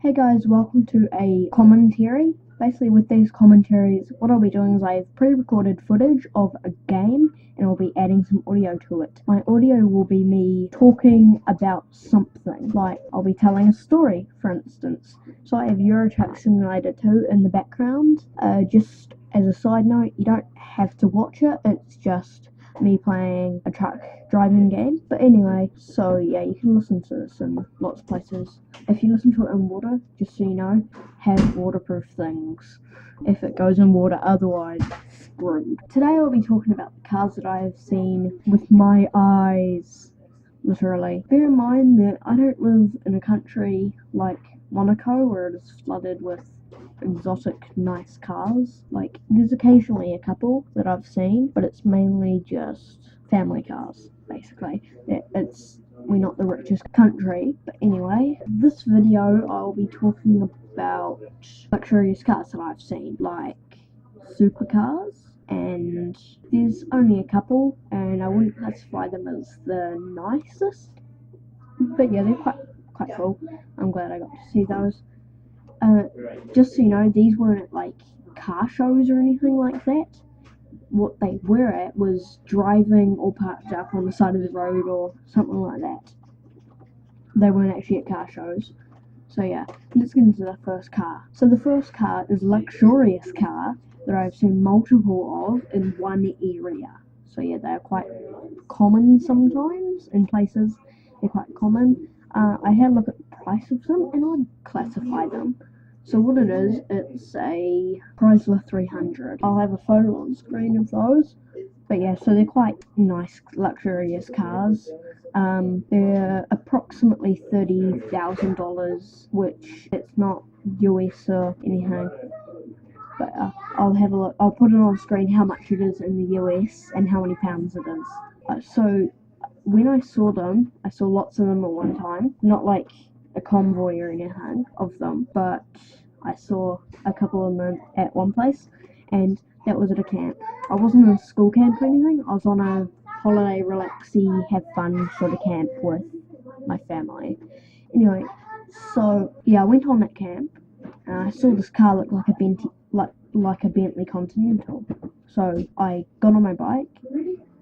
Hey guys, welcome to a commentary. Basically, with these commentaries, what I'll be doing is I've pre-recorded footage of a game and I'll be adding some audio to it. My audio will be me talking about something, like I'll be telling a story, for instance. So I have Euro Truck Simulator 2 in the background. Just as a side note, you don't have to watch it, it's just me playing a truck driving game. But anyway, so yeah, you can listen to this in lots of places. If you listen to it in water, just so you know, have waterproof things if it goes in water, otherwise screwed. Today I'll be talking about the cars that I have seen with my eyes, literally. Bear in mind that I don't live in a country like Monaco where it is flooded with exotic nice cars. Like, there's occasionally a couple that I've seen, but it's mainly just family cars, basically. We're not the richest country. But anyway, this video I'll be talking about luxurious cars that I've seen, like supercars, and there's only a couple, and I wouldn't classify them as the nicest, but yeah, they're quite cool. I'm glad I got to see those. Just so you know, these weren't at like car shows or anything like that. What they were at was driving or parked up on the side of the road or something like that. They weren't actually at car shows. So yeah, let's get into the first car. So the first car is a luxurious car that I've seen multiple of in one area. So yeah, they're quite common sometimes in places. They're quite common. I had a look at the price of them and I'd classify them. So what it is, it's a Chrysler 300. I'll have a photo on screen of those. But yeah, so they're quite nice, luxurious cars. They're approximately $30,000, which it's not US or anything. But I'll have a look. I'll put it on screen how much it is in the US and how many pounds it is. So when I saw them, I saw lots of them at one time. Not like a convoy or anything of them, but I saw a couple of them at one place, and that was at a camp. I wasn't in a school camp or anything. I was on a holiday, relaxy, have fun sort of camp with my family. Anyway, so yeah, I went on that camp, and I saw this car look like a Bentley Continental. So I got on my bike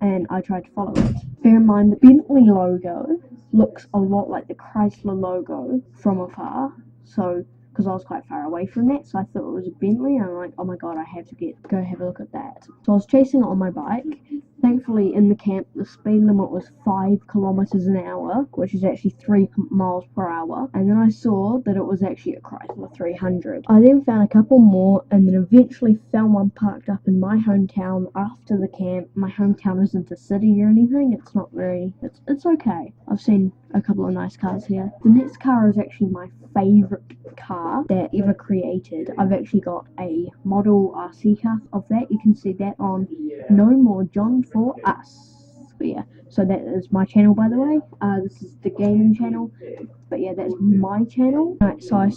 and I tried to follow it. Bear in mind the Bentley logo looks a lot like the Chrysler logo from afar. So, because I was quite far away from that, so I thought it was a Bentley, and I'm like, oh my god, I have to go have a look at that. So I was chasing it on my bike. Thankfully, in the camp, the speed limit was 5 kilometers an hour, which is actually 3 miles per hour. And then I saw that it was actually a Chrysler 300. I then found a couple more, and then eventually found one parked up in my hometown after the camp. My hometown isn't a city or anything. It's not very. It's okay. I've seen a couple of nice cars here. The next car is actually my favorite car that ever created. I've actually got a model RC car of that. You can see that on No More John for Us. But yeah, so that is my channel, by the way. This is the gaming channel, but yeah, that's my channel. Right, so I've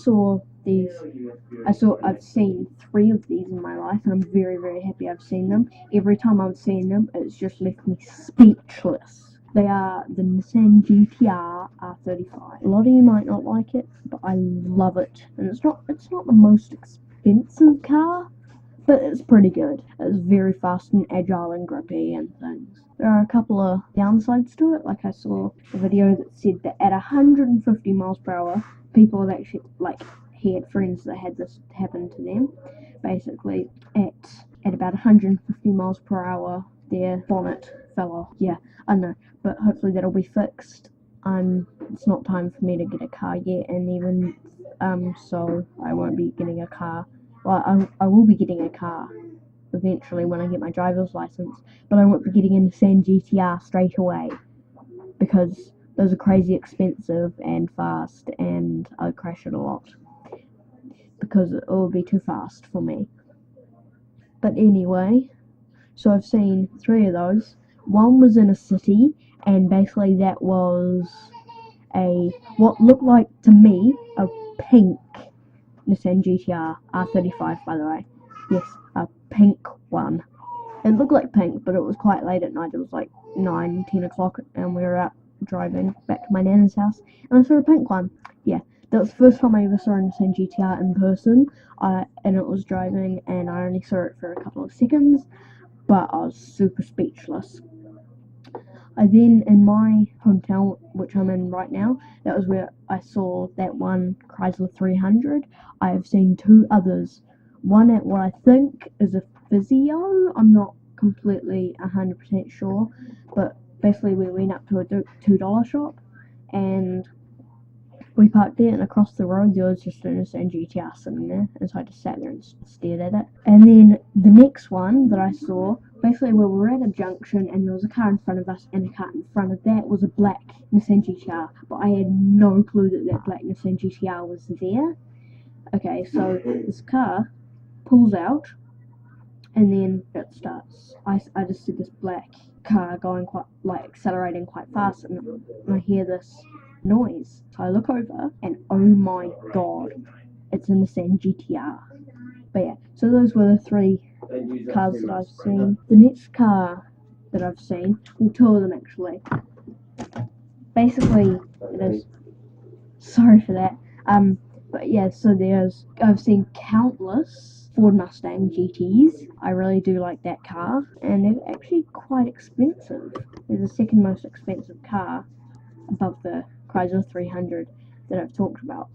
seen 3 of these in my life, and I'm very, very happy I've seen them. Every time I've seen them, it's just left me speechless. They are the Nissan GT-R R35. A lot of you might not like it, but I love it. And it's not the most expensive car, but it's pretty good. It's very fast and agile and grippy and things. There are a couple of downsides to it. Like, I saw a video that said that at 150 miles per hour, people have actually, like, he had friends that had this happen to them. Basically, at about 150 miles per hour, their bonnet fell off. Yeah, I know, but hopefully that'll be fixed. It's not time for me to get a car yet, and even so I won't be getting a car. Well, I will be getting a car eventually when I get my driver's license, but I won't be getting a Nissan GT-R straight away because those are crazy expensive and fast, and I crash it a lot because it will be too fast for me. But anyway, so I've seen 3 of those. One was in a city, and basically that was what looked like to me a pink Nissan GT-R R35, by the way. Yes, a pink one. It looked like pink, but it was quite late at night. It was like 9, 10 o'clock, and we were out driving back to my nana's house, and I saw a pink one. Yeah, that was the first time I ever saw a Nissan GTR in person. And it was driving, and I only saw it for a couple of seconds, but I was super speechless. I then, in my hometown, which I'm in right now, that was where I saw that one Chrysler 300. I have seen two others. One at what I think is a physio. I'm not completely 100% sure, but basically we went up to a $2 shop, and we parked there, and across the road there was just a Nissan GTR sitting there, and so I just sat there and stared at it. And then the next one that I saw, basically we were at a junction, and there was a car in front of us, and a car in front of that was a black Nissan GTR, but I had no clue that that black Nissan GTR was there. Okay, so this car pulls out, and then it starts. I just see this black car going accelerating quite fast, and I hear this noise. So I look over, and oh my god, it's a Nissan GTR. But yeah, so those were the three cars that I've seen. The next car that I've seen, well, two of them actually. Basically, it is. Sorry for that. But yeah, so I've seen countless Ford Mustang GTs. I really do like that car, and they're actually quite expensive. They're the second most expensive car above the Chrysler 300 that I've talked about.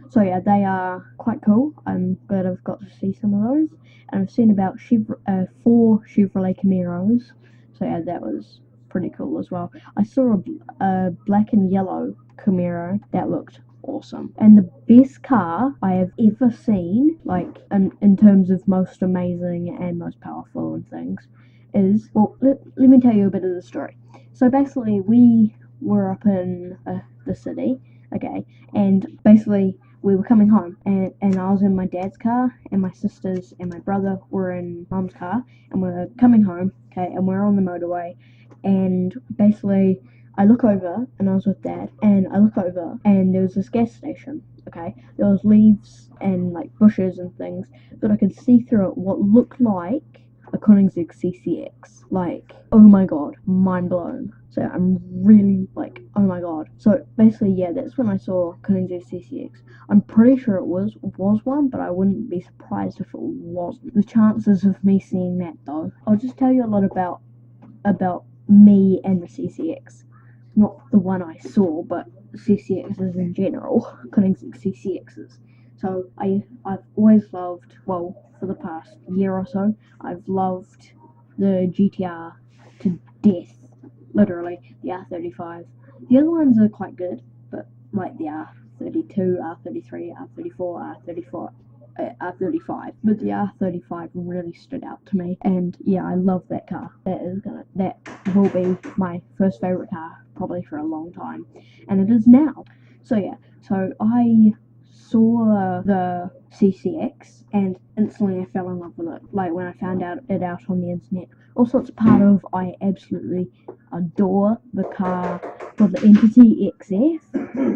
So yeah, they are quite cool. I'm glad I've got to see some of those, and I've seen about 4 Chevrolet Camaros. So yeah, that was pretty cool as well. I saw a black and yellow Camaro that looked awesome, and the best car I have ever seen, like in terms of most amazing and most powerful and things, is, well, let me tell you a bit of the story. So basically, we were up in the city, okay, and basically we were coming home, and I was in my dad's car, and my sisters and my brother were in mum's car, and we were coming home, okay, and we're on the motorway, and basically I look over, and I was with dad, and I look over, and there was this gas station, okay, there was leaves and like bushes and things, but I could see through it what looked like a Koenigsegg CCX. Like, oh my god, mind blown. So I'm really like, oh my god. So basically, yeah, that's when I saw Koenigsegg CCX. I'm pretty sure it was one, but I wouldn't be surprised if it wasn't. The chances of me seeing that, though. I'll just tell you a lot about me and the CCX. Not the one I saw, but CCXs in general. Koenigsegg CCXs. So I've always loved, well, for the past year or so, I've loved the GTR to death. Literally, the R35. The other ones are quite good, but like the R32, R33, R34, R35. But the R35 really stood out to me, and yeah, I love that car. That will be my first favorite car probably for a long time, and it is now. So yeah, so I saw the CCX, and instantly I fell in love with it. Like when I found it out on the internet. Also, it's part of, I absolutely adore the car for the Entity XF.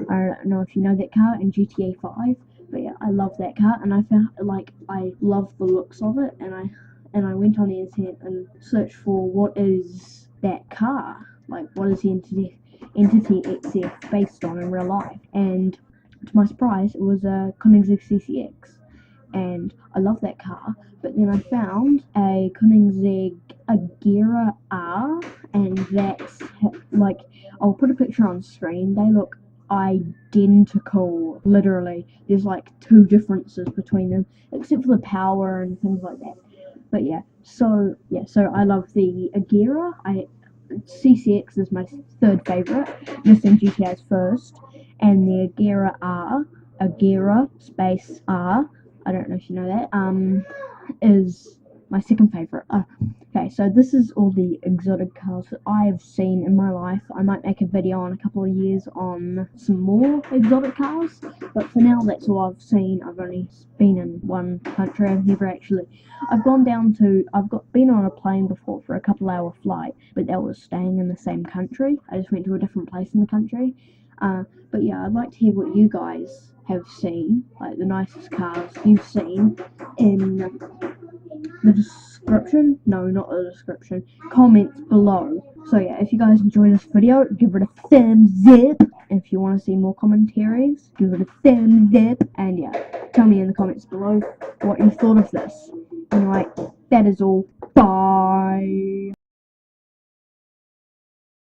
I don't know if you know that car, in GTA 5, but yeah, I love that car, and I found, like, I love the looks of it, and I went on the internet and searched for what is that car, like what is the Entity XF based on in real life, and to my surprise, it was a Koenigsegg CCX, and I love that car. But then I found a Koenigsegg Agera R, and that's, like, I'll put a picture on screen. They look identical, literally. There's like 2 differences between them, except for the power and things like that. But yeah, so I love the Agera. CCX is my third favourite, Nissan GTR is first, and the Agera R, Agera space R, I don't know if you know that, is my second favourite. Okay, so this is all the exotic cars that I have seen in my life. I might make a video in a couple of years on some more exotic cars, but for now that's all I've seen. I've only been in one country. I've been on a plane before for a couple-hour flight, but that was staying in the same country. I just went to a different place in the country. But yeah, I'd like to hear what you guys have seen, like the nicest cars you've seen, in the description. No, not the description. Comments below. So yeah, if you guys enjoyed this video, give it a thumbs up. If you want to see more commentaries, give it a thumbs up. And yeah, tell me in the comments below what you thought of this. Anyway, that is all. Bye.